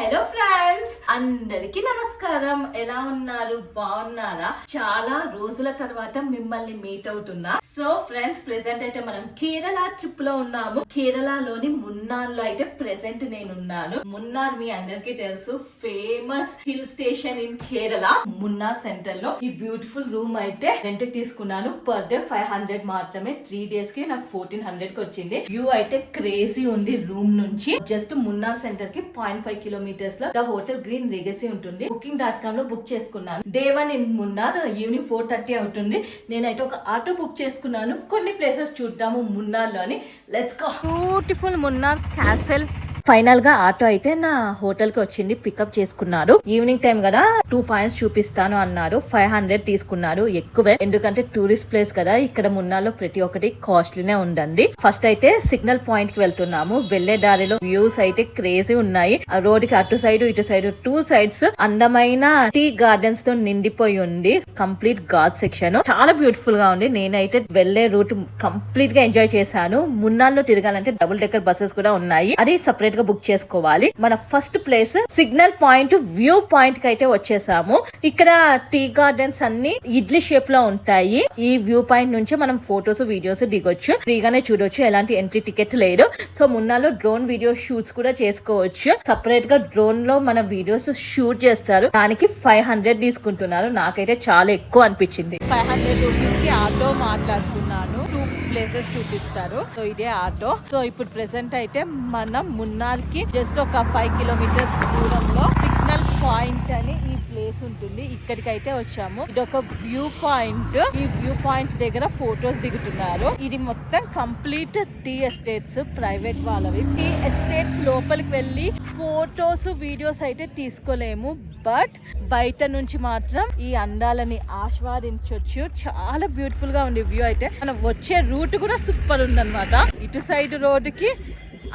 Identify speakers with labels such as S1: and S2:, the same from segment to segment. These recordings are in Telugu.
S1: హలో ఫ్రెండ్స్, అందరికి నమస్కారం. ఎలా ఉన్నారు? బాగున్నారా? చాలా రోజుల తర్వాత మిమ్మల్ని మీట్ అవుతున్నా. సో ఫ్రెండ్స్, ప్రెసెంట్ అయితే మనం కేరళ ట్రిప్ లో ఉన్నాము. కేరళలోని మున్నార్ లో అయితే ప్రెసెంట్ నేనున్నాను. మున్నార్ మీ అందరికి తెలుసు, famous hill station in Kerala. Munnar centre లో ఈ బ్యూటిఫుల్ రూమ్ అయితే రెంట్ తీసుకున్నాను. పర్ డే 500 మాత్రమే. 3 days కి నాకు 1400 కి వచ్చింది. వ్యూ అయితే క్రేజీ ఉంది. రూమ్ నుంచి జస్ట్ మున్నార్ సెంటర్ కి 0.5 kilometers లో ద హోటల్ గ్రీన్ లెగసీ ఉంటుంది. booking.com లో బుక్ చేసుకున్నాను. Day 1 in Munnar. ఈవినింగ్ 4:30 అవుతుంది. నేనైతే ఒక ఆటో బుక్ చేసుకున్నాను. కొన్ని ప్లేసెస్ చూద్దాము మున్నార్ లోని. Let's go. Beautiful Munnar castle. Final గా ఆటో అయితే నా హోటల్ కి వచ్చింది. పికప్ చేసుకున్నారు. ఈవినింగ్ టైం కదా, 2 points చూపిస్తాను అన్నారు. 500 తీసుకున్నారు. ఎక్కువే, ఎందుకంటే టూరిస్ట్ ప్లేస్ కదా. ఇక్కడ మున్నార్లో ప్రతి ఒక్కటి కాస్ట్లీనే ఉందండి. ఫస్ట్ అయితే సిగ్నల్ పాయింట్ కి వెళ్తున్నాము. వెళ్లే దారిలో వ్యూస్ అయితే క్రేజీ ఉన్నాయి. ఆ రోడ్ కి అటు సైడ్ ఇటు సైడ్ 2 sides అందమైన టీ గార్డెన్స్ తో నిండిపోయి ఉంది. కంప్లీట్ గాడ్ సెక్షన్ చాలా బ్యూటిఫుల్ గా ఉంది. నేనైతే వెళ్లే రూట్ కంప్లీట్ గా ఎంజాయ్ చేశాను. మున్నార్ లో తిరగాలంటే డబుల్ డెక్కర్ బస్సెస్ కూడా ఉన్నాయి. అది సపరేట్ గా బుక్ చేసుకోవాలి. మన first place signal point view point కి అయితే వచ్చేసాము. ఇక్కడ టీ గార్డెన్స్ అన్ని ఇడ్లీ షేప్ లో ఉంటాయి. ఈ వ్యూ పాయింట్ నుంచి మనం ఫొటోస్ వీడియోస్ దిగొచ్చు. ఫ్రీగానే చూడొచ్చు. ఎలాంటి ఎంట్రీ టికెట్ లేదు. సో మున్నార్లో డ్రోన్ వీడియో షూట్స్ కూడా చేసుకోవచ్చు. సపరేట్ గా డ్రోన్ లో మన వీడియోస్ షూట్ చేస్తారు. దానికి 500 తీసుకుంటున్నారు. నాకైతే చాలా ఎక్కువ అనిపించింది. 500 రూపీస్ కి ఆటో మాట్లాడుకున్నాను. 2 ప్లేసెస్ చూపిస్తారు. సో ఇదే ఆటో. సో ఇప్పుడు ప్రెసెంట్ అయితే మనం మున్నార్ కి జస్ట్ ఒక 5 kilometers దూరంలో సిగ్నల్ పాయింట్ అని ఈ ప్లేస్ ఉంటుంది. ఇక్కడికైతే వచ్చాము. ఇది ఒక వ్యూ పాయింట్. ఈ వ్యూ పాయింట్ దగ్గర ఫొటోస్ దిగుతున్నారు. ఇది మొత్తం కంప్లీట్ టీ ఎస్టేట్స్, ప్రైవేట్ వాళ్ళవి. టీ ఎస్టేట్స్ లోపలికి వెళ్ళి ఫొటోస్ వీడియోస్ అయితే తీసుకోలేము. బట్ బయట నుంచి మాత్రం ఈ అందాలని ఆస్వాదించవచ్చు. చాలా బ్యూటిఫుల్ గా ఉంది వ్యూ అయితే. మనం వచ్చే రూట్ కూడా సూపర్ ఉందన్నమాట. ఇటు సైడ్ రోడ్డుకి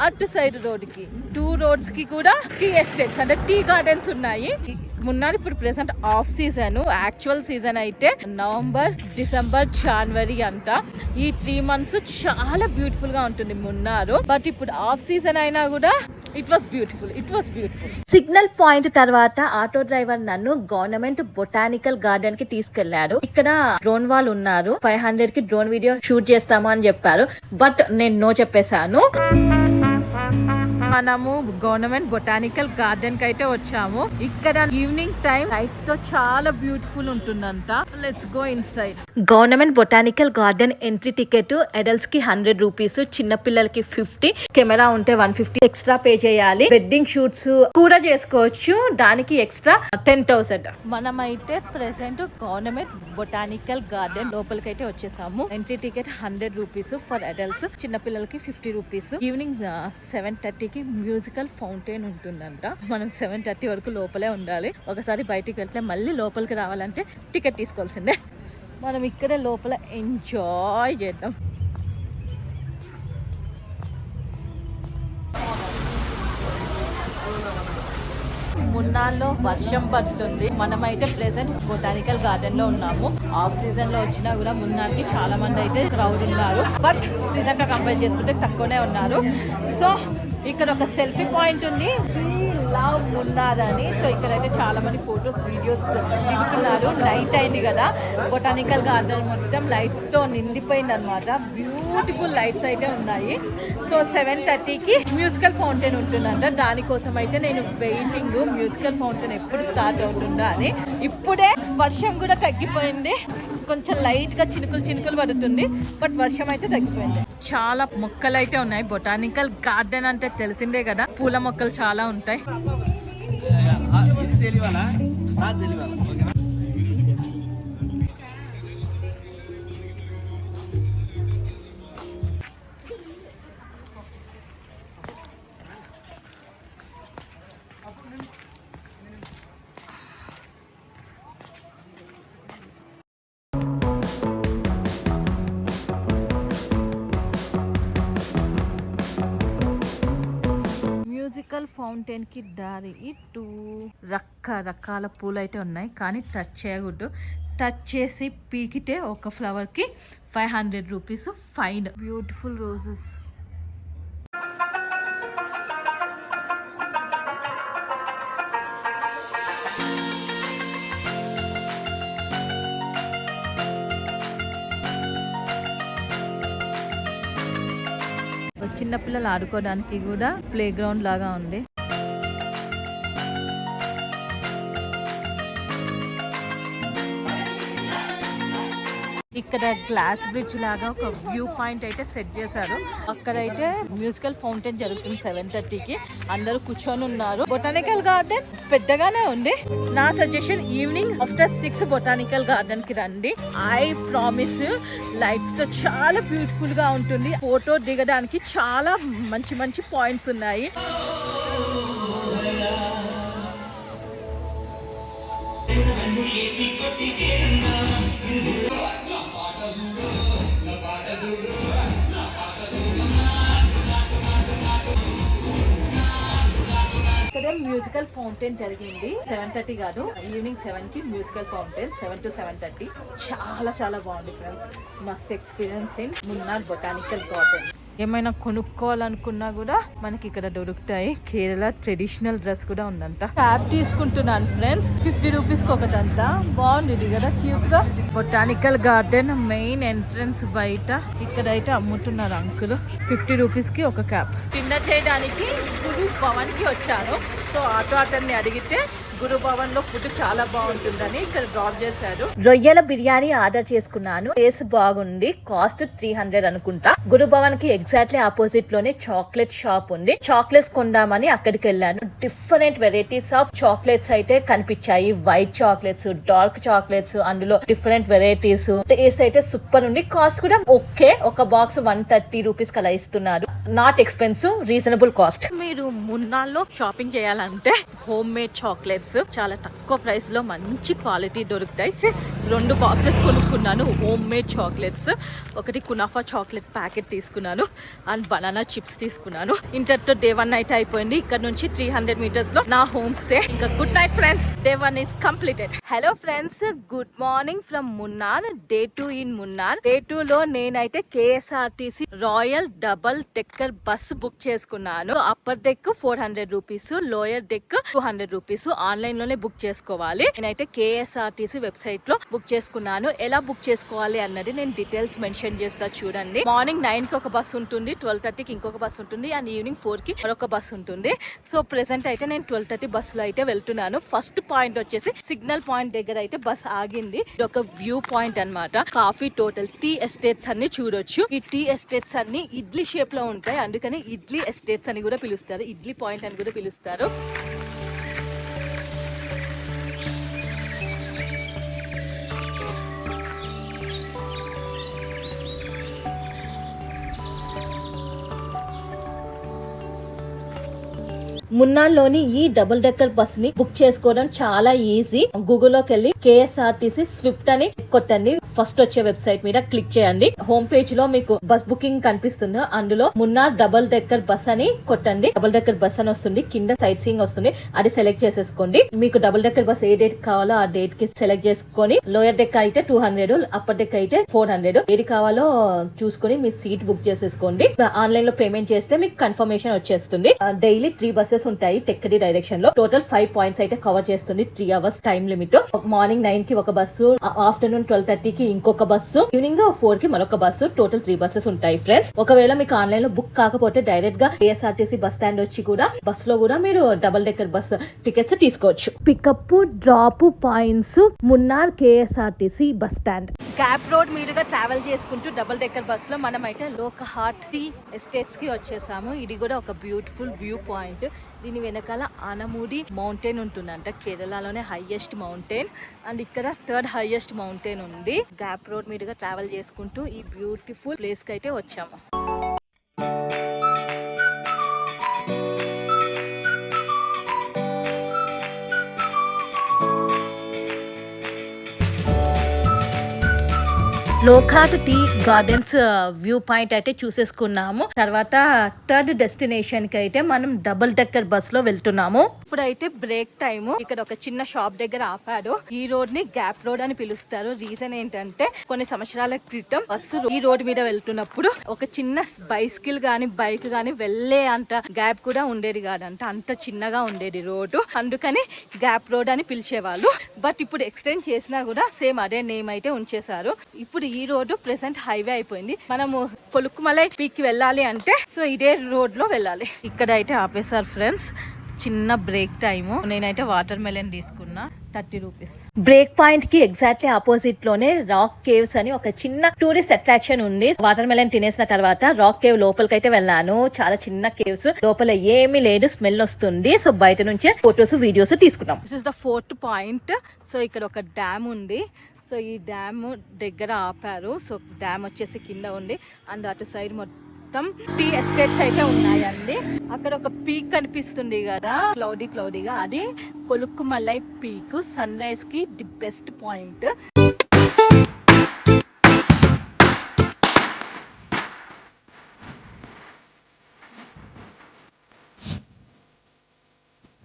S1: అటు సైడ్ రోడ్డుకి 2 roads కి కూడా టీ ఎస్టేట్స్ అంటే టీ గార్డెన్స్ ఉన్నాయి. మున్నార్ ఇప్పుడు present of season. Actual season అయితే నవంబర్, డిసెంబర్, జనవరి అంట. ఈ 3 months చాలా బ్యూటిఫుల్ గా ఉంటుంది మున్నార్. బట్ ఇప్పుడు ఆఫ్ సీజన్ అయినా కూడా it was beautiful. Signal point తర్వాత ఆటో డ్రైవర్ నన్ను గవర్నమెంట్ బొటానికల్ గార్డెన్ కి తీసుకెళ్లాడు. ఇక్కడ డ్రోన్ వాళ్ళు ఉన్నారు. 500 కి డ్రోన్ వీడియో షూట్ చేస్తాము అని చెప్పారు. బట్ నేను నో చెప్పేశాను. మనము గవర్నమెంట్ బొటానికల్ గార్డెన్ కి అయితే వచ్చాము. ఇక్కడ ఈవినింగ్ టైం లైట్స్ తో చాలా బ్యూటిఫుల్ ఉంటుందంట. Let's go inside. Government botanical garden entry ticket adults కి 100 రూపీస్, చిన్న పిల్లలకి 50, కెమెరా ఉంటే 150 ఎక్స్ట్రా పే చేయాలి. వెడ్డింగ్ షూట్స్ కూడా చేసుకోవచ్చు. దానికి ఎక్స్ట్రా 10,000. మనమైతే ప్రెసెంట్ గవర్నమెంట్ బొటానికల్ గార్డెన్ లోపలికి అయితే వచ్చేసాము. Entry ticket 100 rupees for adults, చిన్న పిల్లలకి 50 రూపీస్. ఈవినింగ్ 7:30కి మ్యూజికల్ ఫౌంటైన్ ఉంటుందంట. మనం 7:30 వరకు లోపలే ఉండాలి. ఒకసారి బయటికి వెళ్తే మళ్ళీ లోపలికి రావాలంటే టికెట్ తీసుకోవాల్సిందే. మనం ఇక్కడే లోపల ఎంజాయ్ చేద్దాం. మున్నార్లో వర్షం పడుతుంది. మనమైతే ప్రెసెంట్ బొటానికల్ గార్డెన్ లో ఉన్నాము. ఆఫ్ సీజన్ లో వచ్చినా కూడా మున్నార్ కి చాలా మంది అయితే క్రౌడ్ ఉన్నారు. బట్ సీజన్ తో కంపేర్ చేసుకుంటే తక్కువనే ఉన్నారు. సో ఇక్కడ ఒక సెల్ఫీ పాయింట్ ఉంది, లవ్ మున్నార్ అని. సో ఇక్కడైతే చాలా మంది ఫొటోస్ వీడియోస్ దిగుతున్నారు. నైట్ అయింది కదా, బొటానికల్ గార్డెన్ మొత్తం లైట్స్ తో నిండిపోయింది అనమాట. బ్యూటిఫుల్ లైట్స్ అయితే ఉన్నాయి. సో 7:30కి మ్యూజికల్ ఫౌంటైన్ ఉంటుందంట. దానికోసం అయితే నేను వెయిటింగ్. మ్యూజికల్ ఫౌంటైన్ ఎప్పుడు స్టార్ట్ అవుతుందా అని. ఇప్పుడే వర్షం కూడా తగ్గిపోయింది. కొంచెం లైట్ గా చినుకులు పడుతుంది. బట్ వర్షం అయితే తగ్గిపోయింది. చాలా మొక్కలు అయితే ఉన్నాయి. బొటానికల్ గార్డెన్ అంటే తెలిసిందే కదా, పూల మొక్కలు చాలా ఉంటాయి. మ్యూజికల్ ఫౌంటైన్ కి దారి ఇటు రకరకాల పూలు అయితే ఉన్నాయి. కానీ టచ్ చేయకూడదు. టచ్ చేసి పీకితే ఒక ఫ్లవర్ కి 500 రూపీస్ ఫైన్. Beautiful roses. చిన్నపిల్లలు ఆడుకోవడానికి కూడా ప్లే గ్రౌండ్ లాగా ఉంది. ఇక్కడ గ్లాస్ బ్రిడ్జ్ లాగా ఒక వ్యూ పాయింట్ అయితే సెట్ చేశారు. అక్కడైతే మ్యూజికల్ ఫౌంటైన్ జరుగుతుంది 7:30కి. అందరూ కూర్చొని ఉన్నారు. బొటానికల్ గార్డెన్ పెద్దగానే ఉంది. నా suggestion evening after 6 botanical garden కి రండి. ఐ ప్రామిస్ లైట్స్ తో చాలా బ్యూటిఫుల్ గా ఉంటుంది. ఫోటో దిగడానికి చాలా మంచి మంచి పాయింట్స్ ఉన్నాయి. ఇక్కడ మ్యూజికల్ ఫౌంటైన్ జరిగింది 7:30 కాదు, ఈవినింగ్ 7కి మ్యూజికల్ ఫౌంటైన్ 7 to 7:30. చాలా చాలా బాగుంది ఫ్రెండ్స్. మస్త్ experience in Munnar botanical garden. ఏమైనా కొనుక్కోవాలనుకున్నా కూడా మనకి ఇక్కడ దొరుకుతాయి. కేరళ ట్రెడిషనల్ డ్రెస్ కూడా ఉందంట. క్యాప్ తీసుకుంటున్నాను ఫ్రెండ్స్, 50 రూపీస్కి ఒకటంట. బాగుంది ఇది కదా, క్యూట్ గా. బొటానికల్ గార్డెన్ మెయిన్ ఎంట్రన్స్ బయట ఇక్కడైతే అమ్ముతున్నారు అంకుల్. 50 రూపీస్కి ఒక క్యాప్. డిన్నర్ చేయడానికి గురు భవన్ కి వచ్చాను. సో ఆటో అతన్ని అడిగితే గురు భవన్ లో ఫుడ్ చాలా బాగుంటుందని ఇక్కడ డ్రాప్ చేశారు. రొయ్యల బిర్యానీ ఆర్డర్ చేసుకున్నాను. టేస్ట్ బాగుంది. కాస్ట్ 300 అనుకుంటా. గురు భవన్ కి ఎగ్జాక్ట్లీ ఆపోజిట్ లోనే చాక్లెట్ షాప్ ఉంది. చాక్లెట్స్ కొందామని అక్కడికి వెళ్ళాను. డిఫరెంట్ వెరైటీస్ ఆఫ్ చాక్లెట్స్ అయితే కనిపించాయి. వైట్ చాక్లెట్స్, డార్క్ చాక్లెట్స్, అందులో డిఫరెంట్ వెరైటీస్. టేస్ట్ అయితే సూపర్ ఉంది. కాస్ట్ కూడా ఓకే. ఒక బాక్స్ 130 రూపీస్ అలా ఇస్తున్నారు. Not expensive, reasonable cost. మీరు మున్నార్లో షాపింగ్ చేయాలంటే హోమ్ మేడ్ చాక్లెట్స్ చాలా తక్కువ ప్రైస్ లో మంచి క్వాలిటీ దొరుకుతాయి. 2 బాక్సెస్ కొనుక్కున్నాను హోమ్ మేడ్ చాక్లెట్స్. ఒకటి కునాఫా చాక్లెట్ ప్యాకెట్ తీసుకున్నాను అండ్ బనానా చిప్స్ తీసుకున్నాను. ఇంటర్తో డే 1 నైట్ అయిపోయింది. ఇక్కడ నుంచి 300 మీటర్స్ లో నా హోమ్ స్టే. ఇంకా good night friends. Day 1 is completed. Hello friends, good morning from Munnar. Day 2 in Munnar. Day 2 లో నేనైతే KSRTC royal double decker bus book చేసుకున్నాను. Upper deck 400 rupees, lower deck 200 rupees. Online లోనే బుక్ చేసుకోవాలి. నేనైతే KSRTC వెబ్సైట్ లో బుక్ చేసుకున్నాను. ఎలా బుక్ చేసుకోవాలి అన్నది నేను డీటెయిల్స్ మెన్షన్ చేస్తా చూడండి. మార్నింగ్ 9 కి ఒక బస్ ఉంటుంది, 12:30కి ఇంకొక బస్ ఉంటుంది అండ్ ఈవినింగ్ 4 కి మరొక బస్ ఉంటుంది. సో ప్రెసెంట్ అయితే నేను 12:30 బస్ లో అయితే వెళ్తున్నాను. ఫస్ట్ పాయింట్ వచ్చేసి సిగ్నల్ పాయింట్ దగ్గర అయితే బస్ ఆగింది. ఇది ఒక వ్యూ పాయింట్ అన్నమాట. కాఫీ టోటల్ టీ ఎస్టేట్స్ అన్ని చూడొచ్చు. ఈ టీ ఎస్టేట్స్ అన్ని ఇడ్లీ షేప్ లో ఉంటాయి, అందుకని ఇడ్లీ ఎస్టేట్స్ అని కూడా పిలుస్తారు, ఇడ్లీ పాయింట్ అని కూడా పిలుస్తారు. మున్నార్లోని ఈ డబుల్ డెక్కర్ బస్ ని బుక్ చేసుకోవడం చాలా ఈజీ. గూగుల్లోకి వెళ్ళి KSRTC స్విఫ్ట్ అని కొట్టండి. ఫస్ట్ వచ్చే వెబ్సైట్ మీద క్లిక్ చేయండి. హోమ్ పేజ్ లో మీకు బస్ బుకింగ్ కనిపిస్తుంది. అందులో మున్నార్ డబుల్ డెక్కర్ బస్ అని కొట్టండి. డబుల్ డెక్కర్ బస్ అని వస్తుంది. కింద సైట్ సీయింగ్ వస్తుంది, అది సెలెక్ట్ చేసేసుకోండి. మీకు డబుల్ డెక్కర్ బస్ ఏ డేట్ కావాలో ఆ డేట్ కి సెలెక్ట్ చేసుకొని, లోయర్ డెక్ అయితే 200, అప్పర్ డెక్ అయితే 400. ఏది కావాలో చూసుకొని మీ సీట్ బుక్ చేసేసుకోండి. ఆన్లైన్ లో పేమెంట్ చేస్తే మీకు కన్ఫర్మేషన్ వచ్చేస్తుంది. డైలీ 3 బస్సెస్ ఉంటాయి టెక్కడి డైరెక్షన్ లో. టోటల్ 5 పాయింట్స్ అయితే కవర్ చేస్తుంది. 3 అవర్స్ టైం లిమిట్. మార్నింగ్ 9 కి ఒక బస్సు, ఆఫ్టర్నూన్ 12:30కి ఇంకొక బస్సు, ఈవినింగ్ 4 కి మరొక బస్సు. టోటల్ 3 బస్సెస్ ఉంటాయి ఫ్రెండ్స్. ఒకవేళ మీకు ఆన్లైన్ లో బుక్ కాకపోతే డైరెక్ట్ గా KSRTC బస్ స్టాండ్ వచ్చి కూడా బస్ లో కూడా మీరు డబుల్ డెక్కర్ బస్ టికెట్స్ తీసుకోవచ్చు. Pickup drop points Munnar KSRTC bus stand. Gap road మీదుగా ట్రావెల్ చేసుకుంటూ డబుల్ డెక్కర్ బస్ లో మనం అయితే లోకహాట్ టీ ఎస్టేట్స్ కి వచ్చేసాము. ఇది కూడా ఒక బ్యూటిఫుల్ వ్యూ పాయింట్. దీని వెనకాల ఆనమూడి మౌంటైన్ ఉంటుందంట, కేరళలోనే హైయెస్ట్ మౌంటైన్. అండ్ ఇక్కడ 3rd హైయెస్ట్ మౌంటైన్ ఉంది. గ్యాప్ రోడ్ మీదుగా ట్రావెల్ చేసుకుంటూ ఈ బ్యూటిఫుల్ ప్లేస్ కి అయితే వచ్చాము. లోకాట్ టీ గార్డెన్స్ వ్యూ పాయింట్ అయితే చూసేసుకున్నాము. తర్వాత 3rd డెస్టినేషన్ కి అయితే మనం డబుల్ డెక్కర్ బస్ లో వెళ్తున్నాము. ఇప్పుడైతే బ్రేక్ టైమ్. ఇక్కడ ఒక చిన్న షాప్ దగ్గర ఆపాడు. ఈ రోడ్ ని గ్యాప్ రోడ్ అని పిలుస్తారు. రీజన్ ఏంటంటే కొన్ని సంవత్సరాల క్రితం బస్సు ఈ రోడ్ మీద వెళ్తున్నప్పుడు ఒక చిన్న బైసికల్ గానీ బైక్ గానీ వెళ్లే అంత గ్యాప్ కూడా ఉండేది కాదంట. అంత చిన్నగా ఉండేది రోడ్డు, అందుకని గ్యాప్ రోడ్ అని పిలిచేవాళ్ళు. బట్ ఇప్పుడు ఎక్స్టెండ్ చేసినా కూడా సేమ్ అదే నేమ్ అయితే ఉంచేశారు. ఇప్పుడు ఈ ఈ రోడ్డు ప్రెసెంట్ హైవే అయిపోయింది. మనము కొలుక్కుమలై పీక్ కి వెళ్ళాలి అంటే సో ఇదే రోడ్ లో వెళ్ళాలి. ఇక్కడ అయితే ఆపేశారు ఫ్రెండ్స్, చిన్న బ్రేక్ టైము. నేనైతే వాటర్ మెలన్ తీసుకున్నా, 30 రూపీస్. బ్రేక్ పాయింట్ కి ఎగ్జాక్ట్లీ ఆపోజిట్ లోనే రాక్ కేవ్స్ అని ఒక చిన్న టూరిస్ట్ అట్రాక్షన్ ఉంది. వాటర్ మెలన్ తినేసిన తర్వాత రాక్ కేవ్ లోపలికైతే వెళ్ళాను. చాలా చిన్న కేవ్స్, లోపల ఏమీ లేదు, స్మెల్ వస్తుంది. సో బయట నుంచే ఫొటోస్ వీడియోస్ తీసుకున్నాం. This is the 4th point. So ఇక్కడ ఒక డ్యామ్ ఉంది. సో ఈ డ్యామ్ దగ్గర ఆపారు. సో డ్యామ్ వచ్చేసి కింద ఉంది అండ్ అటు సైడ్ మొత్తం టీ ఎస్టేట్స్ అయితే ఉన్నాయండి. అక్కడ ఒక పీక్ కనిపిస్తుంది కదా, క్లౌడీగా, అది కొలుక్కుమలై పీక్. సన్ రైజ్ కి ది బెస్ట్ పాయింట్.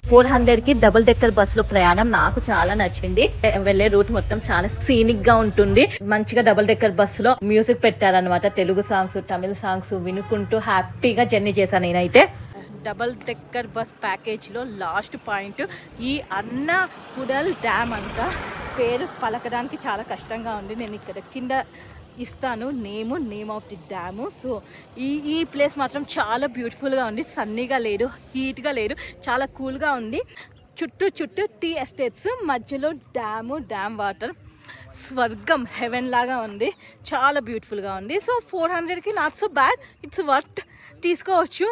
S1: 400 కి డబుల్ డెక్కర్ బస్సులో ప్రయాణం నాకు చాలా నచ్చింది. వెళ్లే రూట్ మొత్తం చాలా సీనిక్ గా ఉంటుంది. మంచిగా డబుల్ డెక్కర్ బస్సులో మ్యూజిక్ పెట్టారనమాట, తెలుగు సాంగ్స్, తమిళ సాంగ్స్ వినుకుంటూ హ్యాపీగా జర్నీ చేశాను నేనైతే. డబుల్ డెక్కర్ బస్ ప్యాకేజ్ లో లాస్ట్ పాయింట్ ఈ అన్నకూడల్ డ్యామ్ అంట. పేరు పలకడానికి చాలా కష్టంగా ఉంది. నేను ఇక్కడ కింద ఇస్తాను name of the dam. So ఈ ప్లేస్ మాత్రం చాలా బ్యూటిఫుల్గా ఉంది. సన్నీగా లేదు, హీట్గా లేదు, చాలా కూల్గా ఉంది. చుట్టూ టీ ఎస్టేట్స్, మధ్యలో డ్యామ్ వాటర్, స్వర్గం, హెవెన్ లాగా ఉంది. చాలా బ్యూటిఫుల్గా ఉంది. సో 400కి not so bad, it's worth, తీసుకోవచ్చు.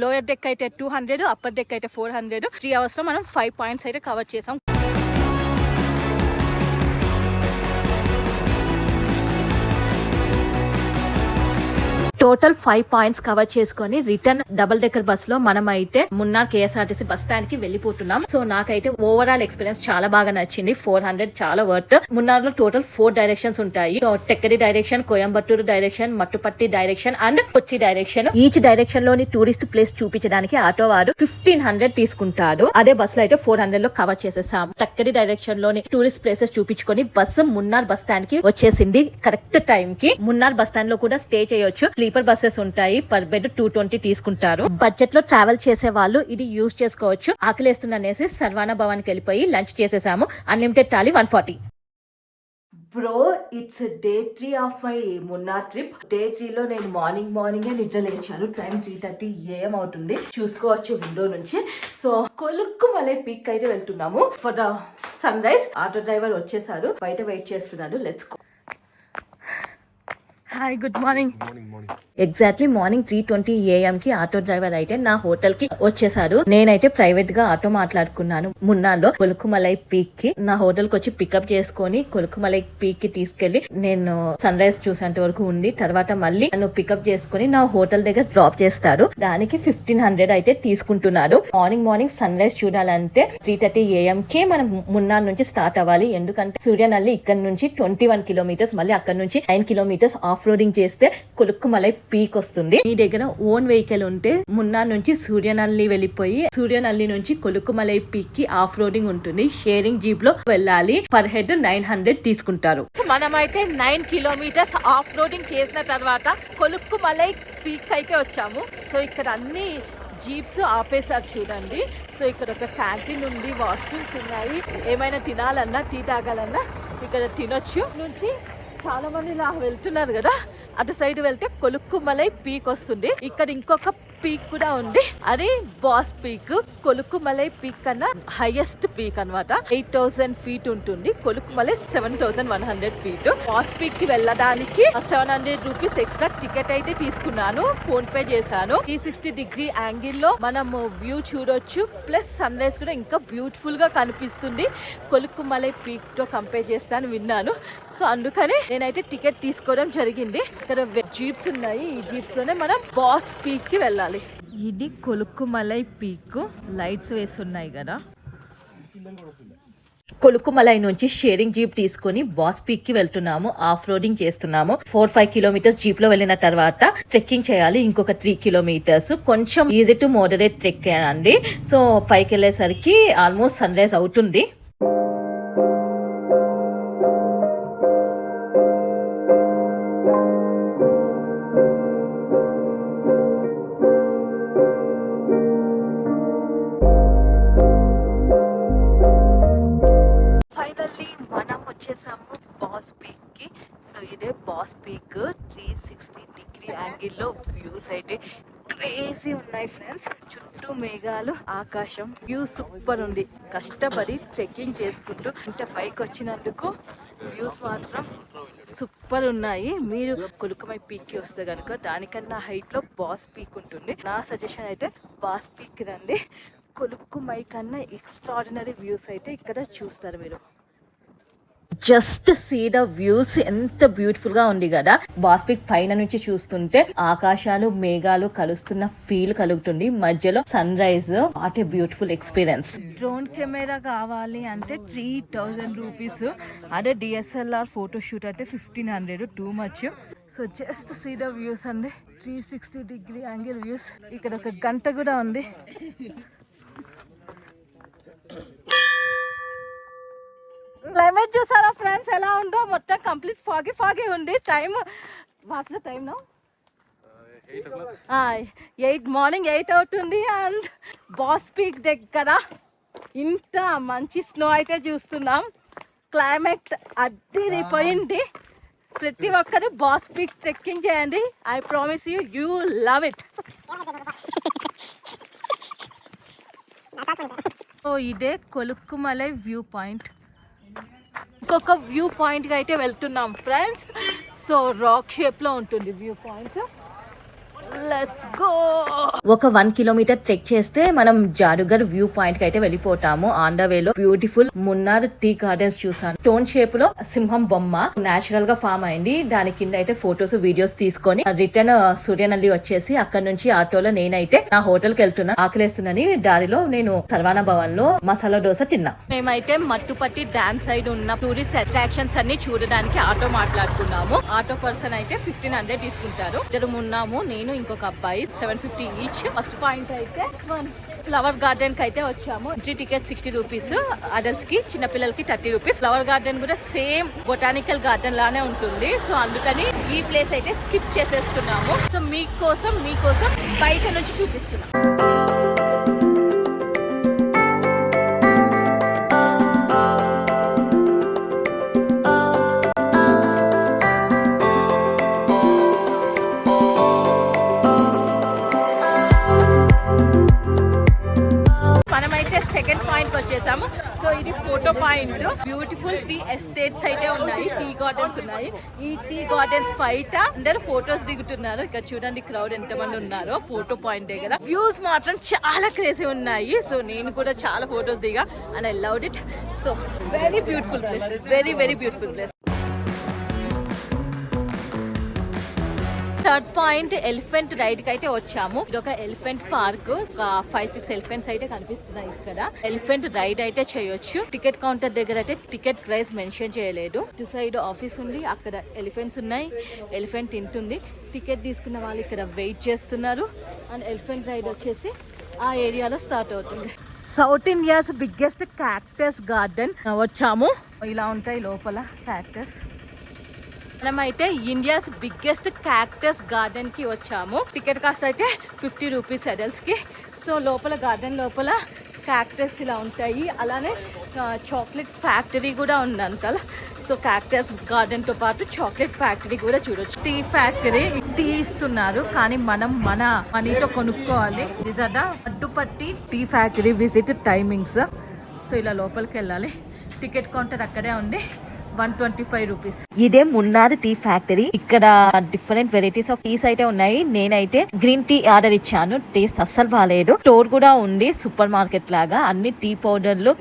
S1: లోయర్ డెక్ అయితే 200, అప్పర్ డెక్ అయితే 400. 3 అవర్స్లో మనం 5 పాయింట్స్ అయితే కవర్ చేసాం. టోటల్ 5 పాయింట్స్ కవర్ చేసుకొని రిటర్న్ డబుల్ డెక్కర్ బస్ లో మనం అయితే మున్నార్ KSRTC బస్ స్టాండ్ కి వెళ్ళిపోతున్నాం. సో నాకైతే ఓవరాల్ ఎక్స్పీరియన్స్ చాలా బాగా నచ్చింది. 400 చాలా వర్త్. మున్నార్ లో టోటల్ 4 డైరెక్షన్స్ ఉంటాయి. Thekkady direction, Coimbatore direction, Mattupetty direction and Kochi direction. Each direction లోని టూరిస్ట్ ప్లేస్ చూపించడానికి ఆటో వాడు 1500 తీసుకుంటాడు. అదే బస్ లో అయితే 400 లో కవర్ చేసేసాం. టెక్కడి డైరెక్షన్ లోని టూరిస్ట్ ప్లేసెస్ చూపించుకొని బస్సు మున్నార్ బస్ స్టాండ్ కి వచ్చేసింది కరెక్ట్ టైం కి. మున్నార్ బస్ స్టాండ్ లో కూడా స్టే చేయొచ్చు. స్లీపర్ బస్సెస్ ఉంటాయి. పర్ బెడ్ 220 తీసుకుంటారు. బడ్జెట్ లో ట్రావెల్ చేసే వాళ్ళు ఇది యూజ్ చేసుకోవచ్చు. ఆకలేస్తుందనేసి సర్వానా భవన్ కి వెళ్ళిపోయి లంచ్ చేసేసాము. Unlimited thali 140. Bro, it's day 3 of my Munnar trip. Day 3 లో నేను మార్నింగే నిద్ర లేచాను. టైం 3:30 AM అవుతుంది. చూసుకోవచ్చు విండో నుంచి. సో కొలుక్కుమలై పీక్ అయితే వెళ్తున్నాము for the sunrise. Auto driver వచ్చేసాడు, బయట వెయిట్ చేస్తున్నాడు. Let's go. Hi, good morning. Exactly morning 3:20 AM కి ఆటో డ్రైవర్ అయితే నా హోటల్ కి వచ్చేసాడు. నేనైతే ప్రైవేట్ గా ఆటో మాట్లాడుకున్నాను మున్నార్లో కొలుక్కుమలై పీక్ కి. నా హోటల్ కి వచ్చి పికప్ చేసుకొని కొలుక్కుమలై పీక్ కి తీసుకెళ్లి నేను సన్ రైజ్ చూసేంత వరకు ఉండి తర్వాత మళ్ళీ నన్ను పికప్ చేసుకుని నా హోటల్ దగ్గర డ్రాప్ చేస్తాడు. దానికి 1500 అయితే తీసుకుంటున్నాడు. మార్నింగ్ సన్ రైజ్ చూడాలంటే 3:30 AM కే మనం మున్నార్ నుంచి స్టార్ట్ అవ్వాలి. ఎందుకంటే సూర్యనల్లి ఇక్కడ నుంచి 21 కిలోమీటర్స్, మళ్ళీ అక్కడ నుంచి 9 కిలోమీటర్స్ ఆఫ్ రోడింగ్ చేస్తే కొలుక్కుమలై పీక్ వస్తుంది. మీ దగ్గర ఓన్ వెహికల్ ఉంటే మున్నార్ నుంచి సూర్యనల్లి వెళ్ళిపోయి సూర్యనల్లి నుంచి కొలుక్కుమలై పీక్ కి ఆఫ్ రోడింగ్ ఉంటుంది. షేరింగ్ జీప్ లో వెళ్ళాలి. పర్ హెడ్ 900 తీసుకుంటారు. మనమైతే 9 కిలోమీటర్స్ ఆఫ్ రోడింగ్ చేసిన తర్వాత కొలుక్కుమలై పీక్ అయితే వచ్చాము. సో ఇక్కడ అన్ని జీప్స్ ఆపేసారు చూడండి. సో ఇక్కడ ఒక క్యాంటీన్ ఉంది, వాష్రూమ్స్ ఉన్నాయి. ఏమైనా తినాలన్నా, టీ తాగాలన్నా ఇక్కడ తినొచ్చు. నుంచి చాలా మంది ఇలా వెళ్తున్నారు కదా, అటు సైడ్ వెళ్తే కొలుక్కుమలై పీక్ వస్తుంది. ఇక్కడ ఇంకొక పీక్ కూడా ఉంది, అది బాస్ పీక్. కొలుక్కుమలై పీక్ కన్నా హైయెస్ట్ పీక్ అన్నమాట. 8000 feet ఉంటుంది. కొలుక్కుమలై 7100 feet. బాస్ పీక్ కి వెళ్ళడానికి 700 రూపీస్ ఎక్స్ట్రా టికెట్ అయితే తీసుకున్నాను. ఫోన్ పే చేశాను. 360 యాంగిల్ లో మనము వ్యూ చూడొచ్చు. ప్లస్ సన్ రైజ్ కూడా ఇంకా బ్యూటిఫుల్ గా కనిపిస్తుంది కొలుక్కుమలై పీక్ తో కంపేర్ చేస్తాను విన్నాను. సో అందుకని నేనైతే టికెట్ తీసుకోవడం జరిగింది. ఇక్కడ జీప్స్ ఉన్నాయి. ఈ జీప్స్ లోనే మనం బాస్ పీక్ కి వెళ్ళాలి. ఇది కొలుక్కుమలై పీక్. లైట్స్ వేస్తున్నాయి కదా. కొలుక్కుమలై నుంచి షేరింగ్ జీప్ తీసుకుని బాస్ పీక్ కి వెళ్తున్నాము. ఆఫ్ రోడింగ్ చేస్తున్నాము. 4-5 కిలోమీటర్స్ జీప్ లో వెళ్ళిన తర్వాత ట్రెక్కింగ్ చేయాలి. ఇంకొక 3 కిలోమీటర్స్. కొంచెం ఈజీ టు మోడరేట్ ట్రెక్ అండి. సో పైకి వెళ్ళేసరికి ఆల్మోస్ట్ సన్ రైజ్ అవుతుంది. బాస్ పీక్ కి. సో ఇదే లో వ్యూస్ అయితే క్రేజీ ఉన్నాయి ఫ్రెండ్స్. చుట్టూ మేఘాలు, ఆకాశం, వ్యూ సూపర్ ఉంది. కష్టపడి ట్రెక్కింగ్ చేసుకుంటూ ఇంత పైకి వచ్చినందుకు వ్యూస్ మాత్రం సూపర్ ఉన్నాయి. మీరు కొలుకుమై పీక్ కి వస్తే కనుక దానికన్నా హైట్ లో బాస్ పీక్ ఉంటుంది. నా సజెషన్ అయితే బాస్ పీక్ రండి. కొలుక్కుమై కన్నా ఎక్స్ట్రాడినరీ వ్యూస్ అయితే ఇక్కడ చూస్తారు మీరు. జస్ట్ సీ ద వ్యూస్, ఎంత బ్యూటిఫుల్ గా ఉంది కదా. బాస్ పీక్ పైన నుంచి చూస్తుంటే ఆకాశాలు మేఘాలు కలుస్తున్న ఫీల్ కలుగుతుంది. మధ్యలో sunrise. What a beautiful experience. Drone camera కావాలి అంటే 3000 రూపీస్. అదే డిఎస్ఎల్ఆర్ ఫోటోషూట్ అంటే 1500. Too much. So just see the views అండి. 360 డిగ్రీ యాంగిల్ వ్యూస్. ఇక్కడ ఒక గంట కూడా ఉంది. క్లైమేట్ చూసారా ఫ్రెండ్స్ ఎలా ఉందో. మొత్తం కంప్లీట్ ఫాగీ ఉంది. Time what's the time now? 8 morning 8 అవుతుంది. అండ్ బాస్ పీక్ దగ్గర ఇంత మంచి స్నో అయితే చూస్తున్నాం. క్లైమేట్ అద్దరిపోయింది. ప్రతి ఒక్కరు బాస్ పీక్ ట్రెక్కింగ్ చేయండి. I promise you love it. So ఇదే కొలుక్కుమలై వ్యూ పాయింట్. ఇంకొక వ్యూ పాయింట్ కి అయితే వెళ్తున్నాం ఫ్రెండ్స్. సో రాక్ షేప్ లో ఉంటుంది వ్యూ పాయింట్. Let's go. ఒక 1 కిలోమీటర్ ట్రెక్ చేస్తే మనం జాడుగర్ వ్యూ పాయింట్ కి అయితే వెళ్ళిపోతాము. ఆన్ ద వేలో బ్యూటిఫుల్ మున్నార్ టీ గార్డెన్స్ చూసాను. స్టోన్ షేప్ లో సింహం బొమ్మ నేచురల్ గా ఫామ్ అయింది. దాని కింద అయితే ఫొటోస్ వీడియోస్ తీసుకొని రిటర్న్ సూర్యనల్లి వచ్చేసి అక్కడ నుంచి ఆటోలో నేనైతే నా హోటల్ కి వెళ్తున్నా. ఆకలేస్తుందని దారిలో నేను సర్వానా భవన్ లో మసాలా దోశ తిన్నా. మేమైతే మట్టుపట్టి డ్యామ్ సైడ్ ఉన్న టూరిస్ట్ అట్రాక్షన్స్ అన్ని చూడడానికి ఆటో మాట్లాడుకున్నాము. ఆటో పర్సన్ అయితే 1500 తీసుకుంటారు. ఇద్దరు ఉన్నాము, నేను ఇంకొక అబ్బాయి. 750 ఈచ్. ఫస్ట్ పాయింట్ అయితే ఫ్లవర్ గార్డెన్ కి అయితే వచ్చాము. Entry ticket 60 rupees. అడల్ట్స్ కి, చిన్న పిల్లలకి 30 రూపీస్. ఫ్లవర్ గార్డెన్ కూడా సేమ్ బొటానికల్ గార్డెన్ లానే ఉంటుంది. సో అందుకని ఈ ప్లేస్ అయితే స్కిప్ చేసేస్తున్నాము. సో మీకోసం బయట నుంచి చూపిస్తున్నాం. సెకండ్ పాయింట్ వచ్చేసాము. సో ఇది photo point. Beautiful tea estates అయితే ఉన్నాయి. టీ గార్డెన్స్ ఉన్నాయి. ఈ టీ గార్డెన్స్ బయట అందరు ఫొటోస్ దిగుతున్నారు. ఇక్కడ చూడండి క్రౌడ్ ఎంత మంది ఉన్నారో ఫోటో పాయింట్ దగ్గర. వ్యూస్ మాత్రం చాలా క్రేజీ ఉన్నాయి. సో నేను కూడా చాలా ఫొటోస్ దిగా and I loved it. So very beautiful place. Very beautiful place. Third point elephant ride కి అయితే వచ్చాము. ఇది ఒక ఎలిఫెంట్ పార్క్. ఒక 5-6 ఎలిఫెంట్స్ అయితే కనిపిస్తున్నాయి ఇక్కడ. ఎలిఫెంట్ రైడ్ అయితే చేయొచ్చు. టికెట్ కౌంటర్ దగ్గర అయితే టికెట్ ప్రైస్ మెన్షన్ చేయలేదు. ఇటు సైడ్ ఆఫీస్ ఉంది. అక్కడ ఎలిఫెంట్స్ ఉన్నాయి. ఎలిఫెంట్ తింటుంది. టికెట్ తీసుకున్న వాళ్ళు ఇక్కడ వెయిట్ చేస్తున్నారు. అండ్ ఎలిఫెంట్ రైడ్ వచ్చేసి ఆ ఏరియాలో స్టార్ట్ అవుతుంది. South India's biggest cactus garden వచ్చాము. ఇలా ఉంటాయి లోపల క్యాక్టస్. మనమైతే ఇండియాస్ బిగ్గెస్ట్ క్యాక్టస్ గార్డెన్ కి వచ్చాము. టికెట్ కాస్ట్ అయితే 50 రూపీస్ అడల్ట్స్ కి. సో లోపల గార్డెన్ లోపల క్యాక్టస్ ఇలా ఉంటాయి. అలానే చాక్లెట్ ఫ్యాక్టరీ కూడా ఉందంట. సో క్యాక్టస్ గార్డెన్ తో పాటు చాక్లెట్ ఫ్యాక్టరీ కూడా చూడొచ్చు. టీ ఫ్యాక్టరీ టీ ఇస్తున్నారు కానీ మనం మన మనీతో కొనుక్కోవాలి. అడ్డుపట్టి tea factory visit timings. So ఇలా లోపలికి వెళ్ళాలి. టికెట్ కౌంటర్ అక్కడే ఉంది. 125 రూపీస్. ఇదే మున్నార్ టీ ఫ్యాక్టరీ. ఇక్కడ డిఫరెంట్ వెరైటీస్ ఆఫ్ టీస్ అయితే ఉన్నాయి. నేనైతే గ్రీన్ టీ ఆర్డర్ ఇచ్చాను. టేస్ట్ అస్సలు బాగాలేదు. స్టోర్ కూడా ఉంది సూపర్ మార్కెట్ లాగా. అన్ని టీ పౌడర్లు,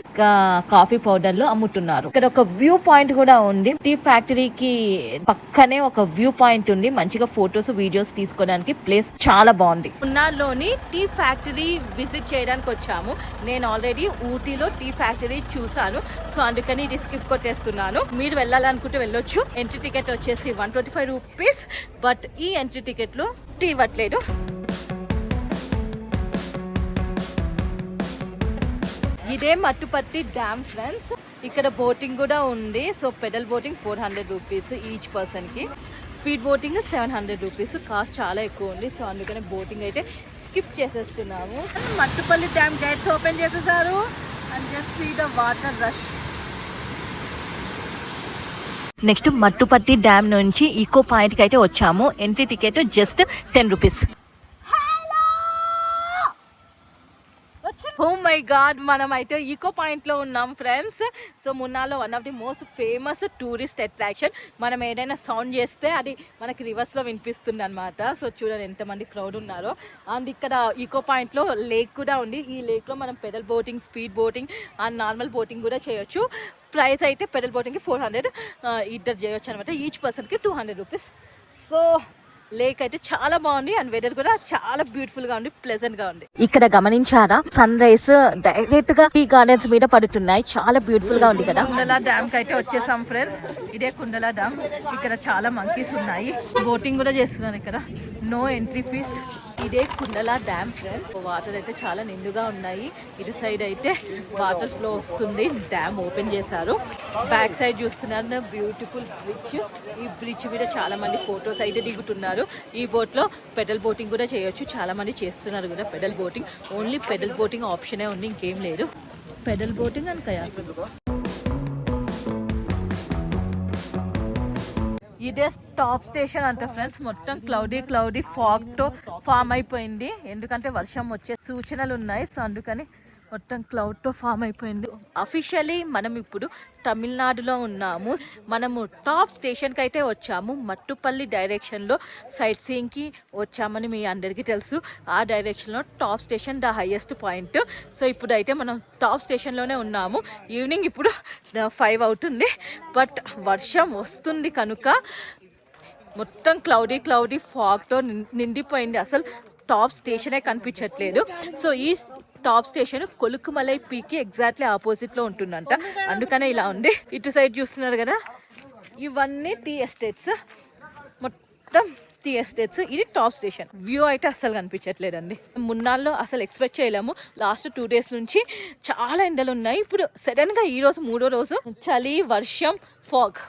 S1: కాఫీ పౌడర్లు అమ్ముతున్నారు. ఇక్కడ ఒక వ్యూ పాయింట్ కూడా ఉంది. టీ ఫ్యాక్టరీకి పక్కనే ఒక వ్యూ పాయింట్ ఉంది. మంచిగా ఫొటోస్ వీడియోస్ తీసుకోవడానికి ప్లేస్ చాలా బాగుంది. మున్నార్ లోని టీ ఫ్యాక్టరీ విజిట్ చేయడానికి వచ్చాము. నేను ఆల్రెడీ ఊటీలో టీ ఫ్యాక్టరీ చూసాను. సో అందుకని ఇది స్కిప్ కొట్టేస్తున్నాను. మీరు వెళ్ళాలనుకుంటే వెళ్ళొచ్చు. ఎంట్రీ టికెట్ వచ్చేసి 125 రూపీస్. బట్ ఈ ఎంట్రీ టికెట్ లో టీ ఇవ్వట్లేదు. ఇదే మట్టుపట్టి డ్యామ్ ఫ్రెండ్స్. ఇక్కడ బోటింగ్ కూడా ఉంది. So pedal boating 400 rupees each person కి. Speed boating 700 rupees. కాస్ట్ చాలా ఎక్కువ ఉంది. సో అందుకని బోటింగ్ అయితే స్కిప్ చేసేస్తున్నాము. మట్టుపల్లి డ్యామ్ గేట్స్ ఓపెన్ చేసేసారు. And just see the water rush. Next Mattupetty dam నుంచి ఈకో పాయింట్ కి అయితే వచ్చాము. Entry ticket just 10 rupees. Oh my God, మనం అయితే ఈకో పాయింట్ లో ఉన్నాం ఫ్రెండ్స్. సో మున్నార్లో one of the most famous tourist attraction. మనం ఏదైనా సౌండ్ చేస్తే అది మనకి రివర్స్ లో వినిపిస్తుంది అనమాట. సో చూడండి ఎంతమంది క్రౌడ్ ఉన్నారో. అండ్ ఇక్కడ ఈకో పాయింట్ లో లేక్ కూడా ఉంది. ఈ లేక్ లో మనం pedal boating, speed boating and normal boating కూడా చేయొచ్చు. ప్రైస్ అయితే పెడల్ బోటింగ్కి 400 ఇద్దరు చేయొచ్చు అనమాట. ఈచ్ పర్సన్కి 200 రూపీస్. సో లేక్ అయితే చాలా బాగుంది అండ్ వెదర్ కూడా చాలా బ్యూటిఫుల్ గా ఉంది, ప్లెజెంట్ గా ఉంది. ఇక్కడ గమనించారా, సన్ రైజ్ డైరెక్ట్ గా ఈ గార్డెన్స్ మీద పడుతున్నాయి. చాలా బ్యూటిఫుల్ గా ఉంది కదా. కుండలా డ్యామ్ కి అయితే వచ్చేసాం ఫ్రెండ్స్. ఇదే కుండలా డ్యామ్. ఇక్కడ చాలా మంకీస్ ఉన్నాయి. బోటింగ్ కూడా చేస్తున్నారు ఇక్కడ. No entry fees. ఇదే కుండలా డ్యామ్ ఫ్రెండ్స్. వాటర్ అయితే చాలా నిండుగా ఉన్నాయి. ఇటు సైడ్ అయితే వాటర్ ఫ్లో వస్తుంది. డ్యామ్ ఓపెన్ చేశారు. బ్యాక్ సైడ్ చూస్తున్నారు బ్యూటిఫుల్ బ్రిడ్జ్. ఈ బ్రిడ్జ్ మీద చాలా మంది ఫొటోస్ అయితే దిగుతున్నారు. ఈ బోట్ లో పెడల్ బోటింగ్ కూడా చేయొచ్చు. చాలా మంది చేస్తున్నారు కూడా pedal boating. Only pedal boating ఆప్షనే ఉంది, ఇంకేం లేదు. Pedal boating and kayak. ఇదే టాప్ స్టేషన్ అంట ఫ్రెండ్స్. మొత్తం క్లౌడీ ఫాగ్ తో ఫామ్ అయిపోయింది. ఎందుకంటే వర్షం వచ్చే సూచనలు ఉన్నాయి. సో అందుకని మొత్తం క్లౌడ్ తో ఫామ్ అయిపోయింది. అఫీషియలీ మనం ఇప్పుడు తమిళనాడులో ఉన్నాము. మనము టాప్ స్టేషన్ కి అయితే వచ్చాము. మట్టుపల్లి డైరెక్షన్ లో సైట్ సీయింగ్ కి వచ్చామని మీ అందరికీ తెలుసు. ఆ డైరెక్షన్ లో top station the highest point. So ఇప్పుడు అయితే మనం టాప్ స్టేషన్ లోనే ఉన్నాము. ఈవినింగ్ ఇప్పుడు 5 అవుతుంది. బట్ వర్షం వస్తుంది కనుక మొత్తం క్లౌడీ ఫాగ్ తో నిండిపోయింది. అసలు టాప్ స్టేషనే కనిపించట్లేదు. సో ఈ టాప్ స్టేషన్ కొలుక్కుమలై పీకి ఎగ్జాక్ట్లీ ఆపోజిట్ లో ఉంటుందంట. అందుకనే ఇలా ఉంది. ఇటు సైడ్ చూస్తున్నారు కదా, ఇవన్నీ టీ ఎస్టేట్స్. మొత్తం టీ ఎస్టేట్స్. ఇది టాప్ స్టేషన్. వ్యూ అయితే అస్సలు కనిపించట్లేదండి. మున్నార్లో అసలు ఎక్స్పెక్ట్ చేయలేము. లాస్ట్ 2 days నుంచి చాలా ఎండలు ఉన్నాయి. ఇప్పుడు సడన్ గా ఈ రోజు 3వ రోజు చలి, వర్షం, ఫాగ్.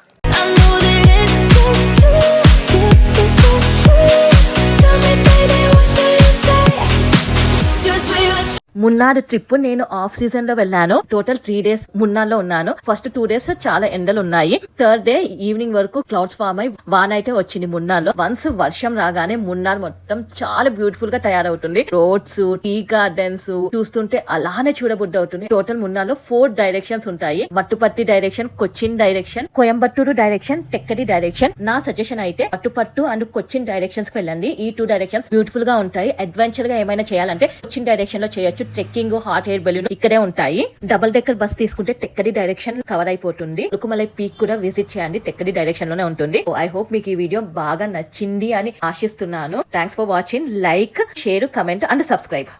S1: మున్నార్ ట్రిప్ నేను ఆఫ్ సీజన్ లో వెళ్ళాను. టోటల్ 3 days మున్నార్లో ఉన్నాను. ఫస్ట్ 2 days చాలా ఎండలు ఉన్నాయి. 3rd day ఈవినింగ్ వరకు క్లౌడ్స్ ఫామ్ అయి వాన అయితే వచ్చింది మున్నార్లో. వన్స్ వర్షం రాగానే మున్నార్ మొత్తం చాలా బ్యూటిఫుల్ గా తయారవుతుంది. రోడ్స్, టీ గార్డెన్స్ చూస్తుంటే అలానే చూడబుద్ధి అవుతుంది. టోటల్ మున్నార్లో 4 డైరెక్షన్స్ ఉంటాయి. Mattupetty direction, Cochin direction, Coimbatore direction, Thekkady direction. నా సజెషన్ అయితే మట్టుపట్టు అండ్ కొచ్చిన్ డైరెక్షన్స్ కి వెళ్ళండి. ఈ 2 డైరెక్షన్స్ బ్యూటిఫుల్ గా ఉంటాయి. అడ్వెంచర్ గా ఏమైనా చేయాలంటే కొచ్చిన్ డైరెక్షన్ లో చేయొచ్చు. ట్రెక్కింగ్, హాట్ ఎయిర్ బెలూన్ ఇక్కడే ఉంటాయి. డబుల్ డెక్కర్ బస్ తీసుకుంటే టెక్కడి డైరెక్షన్ కవర్ అయిపోతుంది. కొలుక్కుమలై పీక్ కూడా విజిట్ చేయండి. టెక్కడి డైరెక్షన్ లోనే ఉంటుంది. ఐ హోప్ మీకు ఈ వీడియో బాగా నచ్చింది అని ఆశిస్తున్నాను. Thanks for watching. Like, share, comment and subscribe.